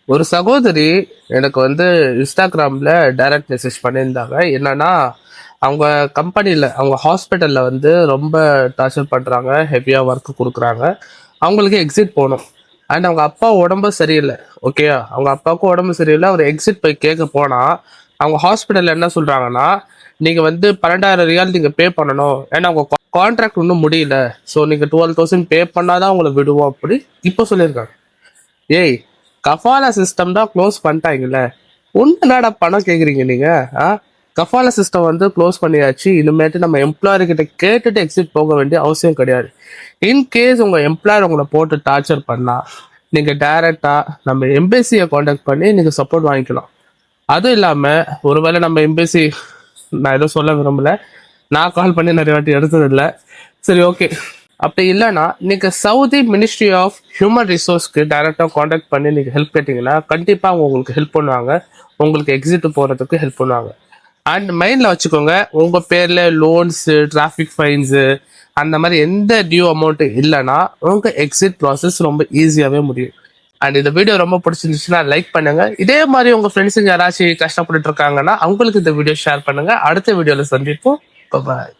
ஒரு சகோதரி எனக்கு வந்து இன்ஸ்டாகிராம்ல டைரக்ட் மெசேஜ் பண்ணியிருந்தாங்க. என்னன்னா, அவங்க கம்பெனில அவங்க ஹாஸ்பிட்டல்ல வந்து ரொம்ப டார்ச்சர் பண்றாங்க. ஹெவியா ஒர்க் குடுக்குறாங்க. அவங்களுக்கு எக்ஸிட் போணும். அண்ட் அவங்க அப்பா உடம்பு சரியில்ல. ஓகேயா? அவங்க அப்பாவுக்கும் உடம்பு சரியில்ல. அவர் எக்ஸிட் போய் கேட்க போனா, அவங்க ஹாஸ்பிட்டல்ல என்ன சொல்றாங்கன்னா, நீங்க வந்து $12,000 நீங்க பே பண்ணணும். ஏன்னா உங்க கான்ட்ராக்ட் இன்னும் முடியல. ஸோ நீங்க 12,000 பே பண்ணாதான் உங்களை விடுவோம் அப்படி இப்போ சொல்லியிருக்காங்க. ஏய், கஃபாலா சிஸ்டம் தான் க்ளோஸ் பண்ணிட்டாங்கல்ல. என்னடா பணம் கேக்குறீங்க நீங்க? ஆ கஃபாலா சிஸ்டம் வந்து க்ளோஸ் பண்ணியாச்சு. இனிமேட்டு நம்ம எம்ப்ளாயர் கிட்ட கேட்டுட்டு எக்ஸிட் போக வேண்டிய அவசியம் கிடையாது. இன்கேஸ் உங்க எம்ப்ளாயர் உங்களை போட்டு டார்ச்சர் பண்ணா, நீங்க டைரக்டா நம்ம எம்பசியை காண்டாக்ட் பண்ணி நீங்க சப்போர்ட் வாங்கிக்கலாம். அதுவும் இல்லாம ஒருவேளை நம்ம எம்பசி, நான் எதுவும் சொல்ல விரும்பல, நான் கால் பண்ணி நிறைய வாட்டி எடுத்தது இல்லை. சரி, ஓகே. அப்படி இல்லைன்னா நீங்க சவுதி மினிஸ்ட்ரி ஆஃப் ஹியூமன் ரிசோர்ஸ்க்கு டைரக்டா காண்டாக்ட் பண்ணி நீங்க ஹெல்ப் கேட்டீங்கன்னா கண்டிப்பா அவங்க உங்களுக்கு ஹெல்ப் பண்ணுவாங்க. உங்களுக்கு எக்ஸிட் போறதுக்கு ஹெல்ப் பண்ணுவாங்க. அண்ட் மைண்ட்ல வச்சுக்கோங்க, உங்க பேர்ல லோன்ஸ், டிராஃபிக் ஃபைன்ஸ் அந்த மாதிரி எந்த டியூ அமௌண்ட் இல்லைன்னா உங்க எக்ஸிட் ப்ராசஸ் ரொம்ப ஈஸியாவே முடியும். அண்ட் இந்த வீடியோ ரொம்ப பிடிச்சிருந்துச்சுன்னா லைக் பண்ணுங்க. இதே மாதிரி உங்க ஃப்ரெண்ட்ஸுங்க யாராச்சும் கஷ்டப்பட்டு இருக்காங்கன்னா அவங்களுக்கு இந்த வீடியோ ஷேர் பண்ணுங்க. அடுத்த வீடியோல சந்திப்போம். பாய்.